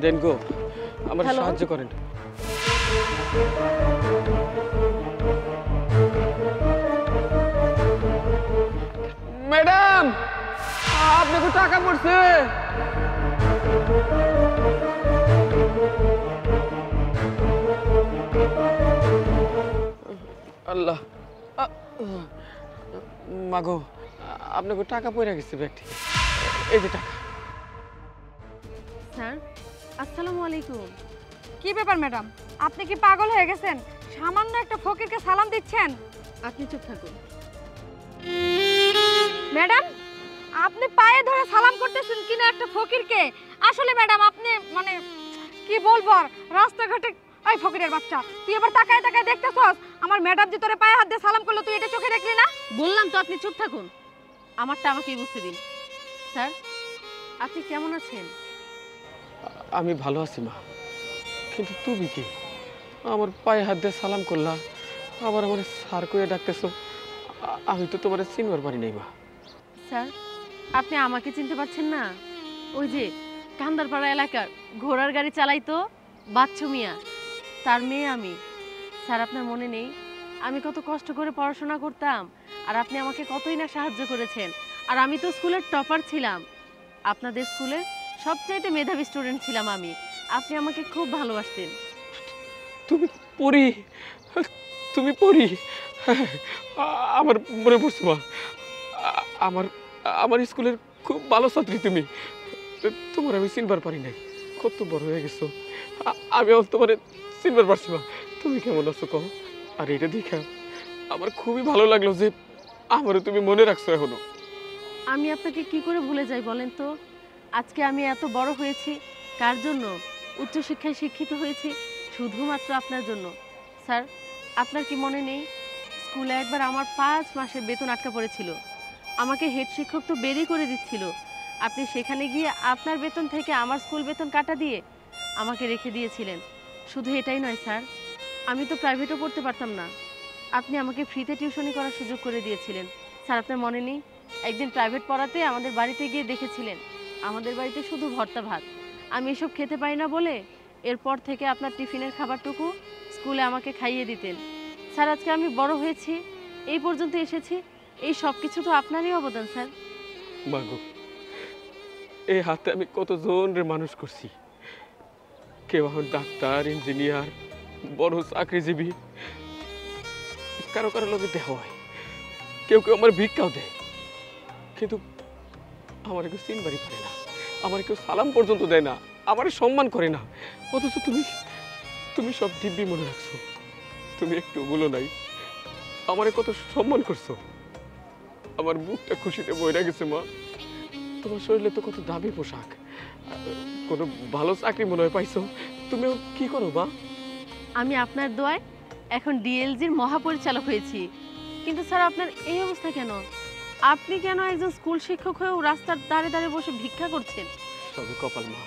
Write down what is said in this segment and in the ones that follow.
দেন গো আমার সাহায্য করেন। ম্যাডাম আপনাকে টাকা পড়ছে। আল্লাহ মাগো আপনাকে টাকা পড়ে গেছে ব্যাগ থেকে, এই যে টাকা। স্যার আসসালামু আলাইকুম। কি ব্যাপার ম্যাডাম, আপনি কি পাগল হয়ে গেছেন? সামান্য একটা ফকিরকে সালাম দিচ্ছেন? আপনি চুপ থাকুন। ম্যাডাম আপনি পায়ে ধরে সালাম করতেছেন কিনা একটা ফকিরকে? আসলে ম্যাডাম আপনি মানে কি বলবো আর, রাস্তাঘাটে এই ফকিরের বাচ্চা তুই এবার তাকায় তাকায় দেখতেছস আমার ম্যাডাম যে তোরে পায়ে হাত দিয়ে সালাম করলো, তুই এটা চোখে দেখলি না? বললাম তো আপনি চুপ থাকুন, আমারটা আমাকেই বুঝতে দিন। স্যার আপনি কেমন আছেন? আমি ভালো আছি মা, কিন্তু তুমি কি আমার পায়ে হাত দিয়ে সালাম করলা, আবার আমার স্যার কইয়া ডাকতেছো? আমি তো তোমার চিনবার পারি নাই মা। স্যার আপনি আমাকে চিনতে পারছেন না? ওই যে কান্দারপাড়া এলাকার ঘোড়ার গাড়ি চালাইতো বাচ্চু মিয়া, তার মেয়ে আমি। স্যার আপনার মনে নেই আমি কত কষ্ট করে পড়াশোনা করতাম, আর আপনি আমাকে কতই না সাহায্য করেছেন। আর আমি তো স্কুলের টপার ছিলাম, আপনাদের স্কুলের সবচাইতে মেধাবী স্টুডেন্ট ছিলাম আমি। আপনি আমাকে খুব ভালোবাসতেন। তুমি পড়ি, তুমি পড়ি, আমার মনে পড়ছে মা। আমার আমার স্কুলের খুব ভালো ছাত্রী তুমি। তোমার আমি চিনবার পারি নাই, কত বড় হয়ে গেছো। আমি তোমার চিনবার পারছি মা। তুমি কেমন আছো কও? আর এটা দেখা আমার খুবই ভালো লাগলো যে আমারও তুমি মনে রাখছো এখনো। আমি আপনাকে কি করে ভুলে যাই বলেন তো? আজকে আমি এত বড় হয়েছি কার জন্য? উচ্চশিক্ষায় শিক্ষিত হয়েছি শুধুমাত্র আপনার জন্য। স্যার আপনার কি মনে নেই স্কুলে একবার আমার 5 মাসের বেতন আটকা পড়েছিল? আমাকে হেড শিক্ষক তো বেরই করে দিচ্ছিল, আপনি সেখানে গিয়ে আপনার বেতন থেকে আমার স্কুল বেতন কাটা দিয়ে আমাকে রেখে দিয়েছিলেন। শুধু এটাই নয় স্যার, আমি তো প্রাইভেটও পড়তে পারতাম না, আপনি আমাকে ফ্রিতে টিউশনি করার সুযোগ করে দিয়েছিলেন। স্যার আপনার মনে নেই একদিন প্রাইভেট পড়াতে আমাদের বাড়িতে গিয়ে দেখেছিলেন আমাদের বাড়িতে শুধু ভর্তা ভাত, আমি এসব খেতে পারি না বলে এরপর থেকে আপনার টিফিনের খাবারটুকু স্কুলে আমাকে খাইয়ে দিতেন। স্যার আজকে আমি বড় হয়েছি, এই পর্যন্ত এসেছি, এই সব কিছু তো আপনারই অবদান স্যার। মাগো এই হাতে আমি কতজনের মানুষ করছি, কেউ এখন ডাক্তার, ইঞ্জিনিয়ার, বড় চাকরিজীবী, কারো কারো লোকে দেওয়া হয়, কেউ কেউ আমার ভিক্ষাও দেয়, কিন্তু আমার কেউ চিনবারই পারে না, আমার কেউ সালাম পর্যন্ত দেয় না, আমার সম্মান করে না। অথচ তুমি তুমি সব দিব্যি মনে রাখছো, তুমি একটু বলো নাই আমারে কত সম্মান করছো। আমার বুকটা খুশিতে বইরা গেছে মা। তোমার শরীরে তো কত দামি পোশাক, কোনো ভালো চাকরি মনে হয় পাইছো, তুমি কি করো মা? আমি আপনার দোয়ায় এখন ডিএলজির মহাপরিচালক হয়েছি। কিন্তু স্যার আপনার এই অবস্থা কেন? আপনি কেন একজন স্কুল শিক্ষক হয়েও রাস্তার ধারে ধারে বসে ভিক্ষা করছেন? সবই কপাল মা।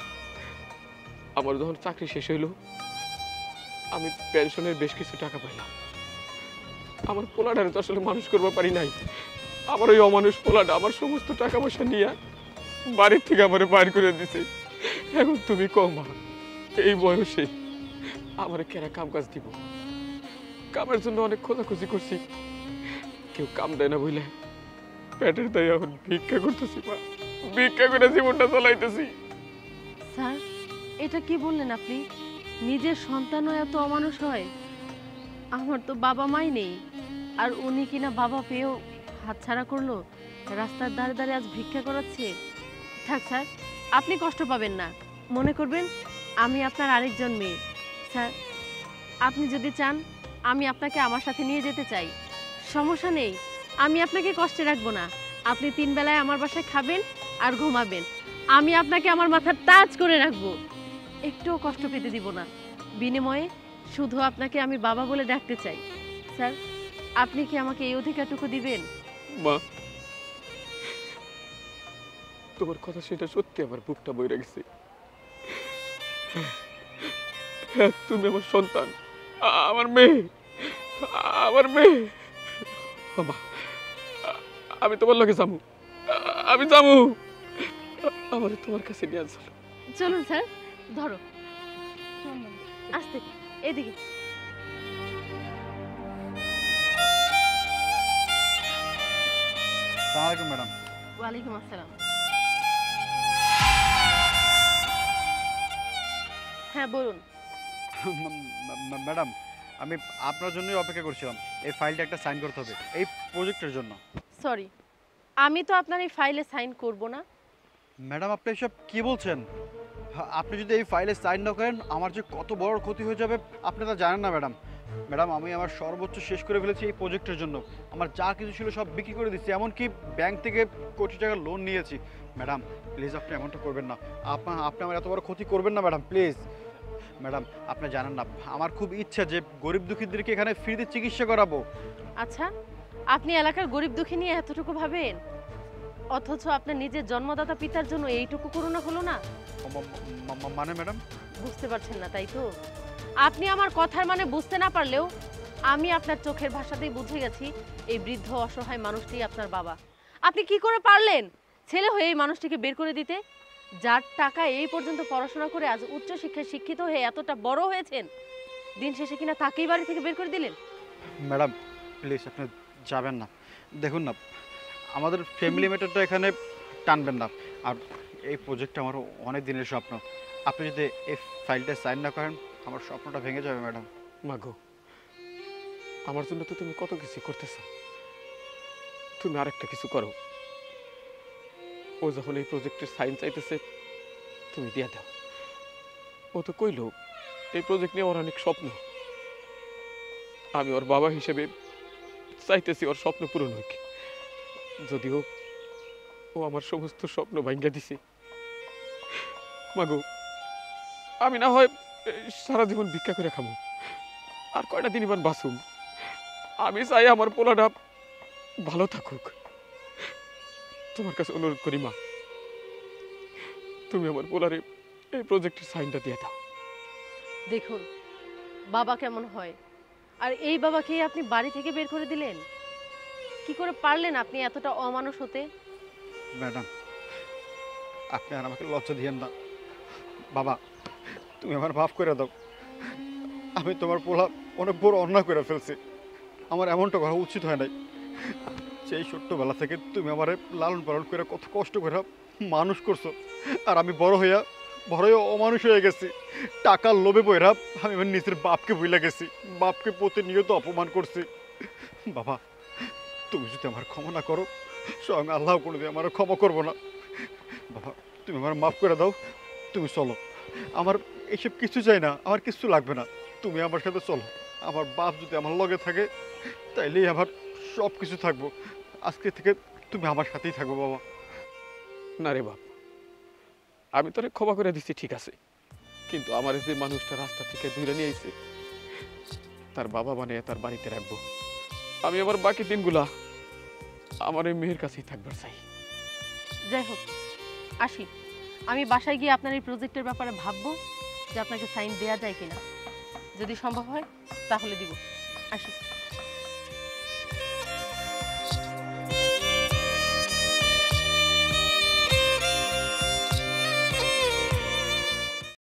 আমার যখন চাকরি শেষ হইল আমি পেনশনের বেশ কিছু টাকা পাইলাম। আমার পোলাটারে তো আসলে মানুষ করতে পারি নাই। আমার ওই অমানুষ পোলাটা আমার সমস্ত টাকা পয়সা নিয়ে বাড়ির থেকে আমার বাইর করে দিছে। এখন তুমি কও মা, এই বয়সে আমার কেরা কাম কাজ দিব? কামের জন্য অনেক খোঁজাখুঁজি করছি, কেউ কাম দেয় না বুঝলে পেটের দায় এখন ভিক্ষা করতেছি মা, ভিক্ষা করে জীবনটা চালাইতেছি। স্যার এটা কি বললেন আপনি? নিজের সন্তানও এত অমানুষ হয়? আমার তো বাবা মাই নেই, আর উনি কিনা বাবা পেয়েও হাতছাড়া করলো, রাস্তার ধারে ধারে আজ ভিক্ষা করাচ্ছে। থাক স্যার, আপনি কষ্ট পাবেন না, মনে করবেন আমি আপনার আরেকজন মেয়ে। স্যার আপনি যদি চান আমি আপনাকে আমার সাথে নিয়ে যেতে চাই, সমস্যা নেই, আমি আপনাকে কষ্টে রাখবো না। আপনি 3 বেলায় আমার বাসায় খাবেন আর ঘুমাবেন, আমি আপনাকে আমার মাথার তাজ করে রাখবো, একটুও কষ্ট পেতে দিব না। বিনিময়ে শুধু আপনাকে আমি বাবা বলে ডাকতে চাই। স্যার আপনি কি আমাকে এই অধিকারটুকু দিবেন? মা তোমার কথা সেটা সত্যি আমার বুকটা বইরা গেছে। তুমি আমার সন্তান, আমার মেয়ে, আমার মেয়ে। বাবা আমি তোমার লগে যাবো, আমি যাবো, আমার তোমার কাছে নিয়ে চলো। চলুন স্যার, ধরো আস্তে, এদিকে। আসসালামু আলাইকুম ম্যাডাম। ওয়ালাইকুম আসসালাম। হ্যাঁ বলুন। ম্যাডাম, আমি আপনার জন্যই অপেক্ষা করছিলাম। এই ফাইলটা একটা সাইন করতে হবে এই প্রজেক্টের জন্য। সরি, আমি তো আপনার এই ফাইলে সাইন করব না। ম্যাডাম, আপনি এসব কি বলছেন? আপনি যদি এই ফাইলে সাইন না করেন আমার যে কত বড় ক্ষতি হয়ে যাবে আপনি তা জানেন না ম্যাডাম। ম্যাডাম, আমি আমার সর্বোচ্চ শেষ করে ফেলেছি এই প্রজেক্টের জন্য। আমার যা কিছু ছিল সব বিক্রি করে দিচ্ছি, এমনকি ব্যাংক থেকে কোটি টাকা লোন নিয়েছি। ম্যাডাম প্লিজ, আপনি এমনটা করবেন না। আপনি আমার এত বড় ক্ষতি করবেন না ম্যাডাম, প্লিজ। ম্যাডাম, আপনি জানেন না আমার খুব ইচ্ছা যে গরিব দুঃখীদেরকে এখানে ফ্রিতে চিকিৎসা করাবো। আচ্ছা, আপনি এলাকার গরিব দুঃখী নিয়ে এতটুকু ভাবেন, অথচ আপনার নিজের জন্মদাতা পিতার জন্য এইটুকু করুণা হলো না? মানে ম্যাডাম? বুঝতে পারছেন না তাই তো? আপনি আমার কথার মানে বুঝতে না পারলেও আমি আপনার চোখের ভাষাতেই বুঝে গেছি এই বৃদ্ধ অসহায় মানুষটি আপনার বাবা। আপনি কি করে পারলেন ছেলে হয়ে এই মানুষটিকে বের করে দিতে, যার টাকা এই পর্যন্ত পড়াশোনা করে আজ উচ্চশিক্ষায় শিক্ষিত হয়ে এতটা বড় হয়েছেন, দিন শেষে কিনা তাকেই বাড়ি থেকে বের করে দিলেন? ম্যাডাম প্লিজ, আপনি যাবেন না। দেখুন না, আমাদের ফ্যামিলি ম্যাটারটা এখানে টানবেন না। আর এই প্রজেক্টটা আমার অনেক দিনের স্বপ্ন। আপনি যদি এই ফাইলটা সাইন না করেন আমার স্বপ্নটা ভেঙে যাবে ম্যাডাম। মাগো, আমার জন্য তো তুমি কত কিছু করতেছ, তুমি আরেকটা কিছু করো। ও যখন এই প্রজেক্টের সাইন চাইতেছে তুমি দিয়া দাও। ও তো কইলো এই প্রজেক্ট নিয়ে ওর অনেক স্বপ্ন। আমি ওর বাবা হিসেবে চাইতেছি ওর স্বপ্ন পূরণ হোক। যদিও ও আমার সমস্ত স্বপ্ন ভাঙ্গা দিছে। মাগো, আমি না হয় সারা জীবন ভিক্ষা করে খাবো, আর কয়টা দিন ইমান বাঁচুম। আমি চাই আমার পোলাটা ভালো থাকুক। তোমার কাছে অনুরোধ করি মা, তুমি আমার পোলারে এই প্রজেক্টের সাইনটা দিয়ে দাও। দেখুন বাবা কেমন হয়, আর এই বাবাকেই আপনি বাড়ি থেকে বের করে দিলেন। কি করে পারলেন আপনি এতটা অমানুষ হতে? ম্যাডাম, আপনি আর আমাকে লজ্জা দিয়েন না। বাবা, তুমি আমার মাফ করে দাও। আমি তোমার পোলা অনেক বড় অন্যায় করে ফেলছি। আমার এমনটা করা উচিত হয় নাই। সেই ছোট্টবেলা থেকে তুমি আমার লালন পালন করে কত কষ্ট করে মানুষ করছো, আর আমি বড় হয়ে অমানুষ হয়ে গেছি। টাকার লোভে বইরা আমি আমার নিজের বাপকে ভুলে গেছি, বাপকে প্রতিনিয়ত অপমান করছি। বাবা, তুমি যদি আমার ক্ষমা না করো স্বয়ং আল্লাহ কোনোদিন আমার ক্ষমা করবো না। বাবা, তুমি আমার মাফ করে দাও। তুমি চলো, আমার এইসব কিছু চাই না, আমার কিছু লাগবে না। তুমি আমার সাথে চলো। আমার বাপ যদি আমার লগে থাকে তাইলেই আমার সব কিছু থাকবো। আজকে থেকে তুমি আমার সাথেই থাকবো বাবা। না রে বাপ, আমি তোরে ক্ষমা করে দিচ্ছি ঠিক আছে, কিন্তু আমার যে মানুষটা রাস্তা থেকে দূরে নিয়ে আইছে তার বাবা মানে তার বাড়িতে রাখবো। আমি আমার বাকি দিনগুলা আমার এই মেয়ের কাছেই থাকবার চাই। যাই হোক, আসি। আমি বাসায় গিয়ে আপনার এই প্রজেক্টের ব্যাপারে ভাববো যে আপনাকে সাইন দেয়া যায় কিনা। যদি সম্ভব হয় তাহলে দিব। আসি।